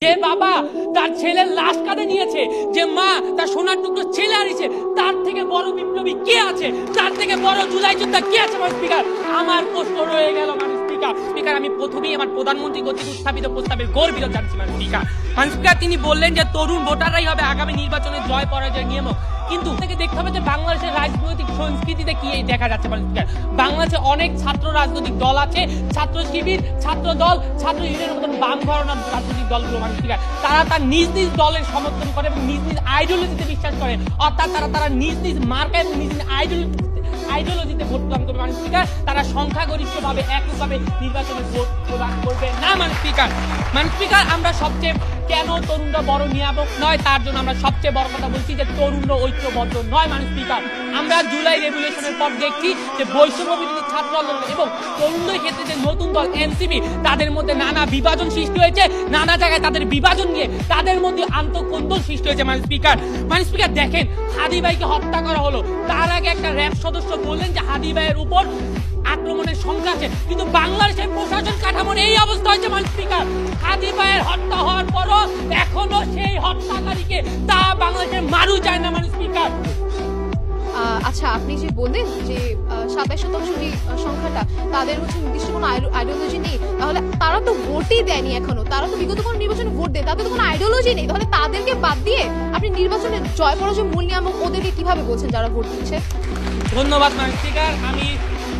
যে বাবা তার ছেলের লাশ কাঁধে নিয়েছে, যে মা তার সোনার টুকরো ছেলে হারিয়েছে, তার থেকে বড় বিপ্লবী কে আছে? তার থেকে বড় জুলাই যোদ্ধা কে আছে? মানুষ স্পিকার, আমার প্রশ্ন রয়ে গেল। মানুষ স্পিকার, আমি প্রথমেই আমার প্রধানমন্ত্রী কর্তৃক উত্থাপিত প্রস্তাবের গর্বিত জানছি। মানুষ স্পিকার, তিনি বললেন যে তরুণ ভোটাররাই হবে আগামী নির্বাচনে জয় পরাজয় নিয়ামক, কিন্তু থেকে দেখতে হবে যে বাংলাদেশের রাজনৈতিক সংস্কৃতিতে কি দেখা যাচ্ছে। মানুষ স্পিকার, বাংলাদেশে অনেক ছাত্র রাজনৈতিক দল আছে, ছাত্র শিবির, ছাত্র দল, ছাত্র ইউনিয়নের মতন বাম ঘরানার রাজনৈতিক দলগুলো। মানুষ স্পিকার, তারা তার নিজ নিজ দলের সমর্থন করে এবং নিজ নিজ আইডিওলজিতে বিশ্বাস করে, অর্থাৎ তারা নিজ নিজ মার্কা এবং নিজ নিজ আইডিওলজিতে ভোট প্রদান করবে। মানুষ স্পিকার, তারা সংখ্যাগরিষ্ঠভাবে এককভাবে নির্বাচনে ভোট প্রদান করবে না। মানুষ স্পিকার, আমরা সবচেয়ে কেন তরুণরা বড় নিয়ামক নয়, তার জন্য আমরা সবচেয়ে বড় কথা বলছি যে তরুণরা ঐক্যবদ্ধ নয়। মানুষ স্পিকার, আমরা জুলাই রেভলিউশনের পর দেখছি যে বৈষম্য বিরোধী ছাত্র আন্দোলন এবং তরুণদের ক্ষেত্রে যে নতুন দল এনসিপি, তাদের মধ্যে নানা বিভাজন সৃষ্টি হয়েছে, নানা জায়গায় তাদের বিভাজন নিয়ে তাদের মধ্যে আন্তঃকন্দল সৃষ্টি হয়েছে। মানুষ স্পিকার, দেখেন হাদি ভাইকে হত্যা করা হলো, তার আগে একটা র্যাব সদস্য বললেন যে হাদি ভাইয়ের উপর আক্রমণের সংখ্যা আছে, কিন্তু বাংলাদেশের প্রশাসন কাঠামোর এই অবস্থা হয়েছে। মানুষ স্পিকার, হাদি ভাইয়ের হত্যা হওয়ার পরও এখনো সেই হত্যাকারীকে তা বাংলাদেশের মারু যায় না। মানুষ স্পিকার, আচ্ছা, আপনি যে বললেন যে 27% যে সংখ্যাটা তাদের হচ্ছে নির্দিষ্ট কোনো আইডিওলজি নেই, তাহলে তারা তো ভোটই দেয়নি এখনো, তারা তো বিগত কোনো নির্বাচনে ভোট দেয়, তাদের তো কোনো আইডিওলজি নেই, তাহলে তাদেরকে বাদ দিয়ে আপনি নির্বাচনে জয় পরাজয় মূল নিয়ামক ওদেরকে কিভাবে বলছেন যারা ভোট দিচ্ছে? ধন্যবাদ। মানুষ স্পিকার, আমি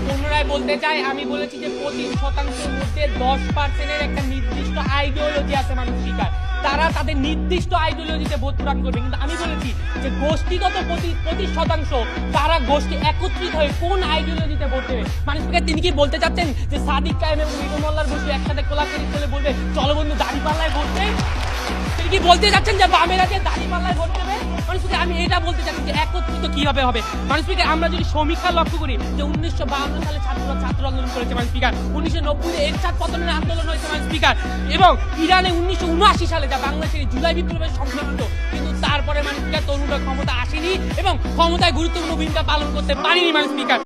পুনরায় বলতে চাই, আমি বলেছি যে 25% মধ্যে 10%-এর একটা নির্দিষ্ট আইডিওলজি আছে। মানুষ স্পিকার, তারা তাদের নির্দিষ্ট আইডিওলজিতে ভোট প্রদান করবে, কিন্তু আমি বলেছি যে গোষ্ঠীগত 25% তারা গোষ্ঠী একত্রিত হয়ে কোন আইডিওলজিতে ভোট দেবে। মানুষ স্পিকার, তিনি কি বলতে চাচ্ছেন যে সাদিক কায়েম এবং মিটু মোল্লার গোষ্ঠী একসাথে কোলাকুলি করে বলবে চলো বন্ধু দাঁড়িপাল্লায় ভোট দেয়? তিনি কি বলতে চাচ্ছেন যে বামেরা যে দাঁড়িপাল্লায় ভোট দেবে? মানুষ স্পিকার, আমি এটা বলতে চাচ্ছি যে একত্রিত কিভাবে হবে। মানুষ স্পিকার, আমরা যদি সমীক্ষা লক্ষ্য করি যে 1952 সালে ছাত্র আন্দোলন করেছে। মানুষ স্পিকার, 1990 এরশাদ পতনের আন্দোলন হয়েছে। মানুষ স্পিকার, এবং ইরানে 1979 সালে যা বাংলাদেশের জুলাই বিপ্লবের সংঘটিত, কিন্তু তারপরে মানুষ স্পিকার তরুণরা ক্ষমতা আসেনি এবং ক্ষমতায় গুরুত্বপূর্ণ ভূমিকা পালন করতে পারেনি। মানুষ স্পিকার।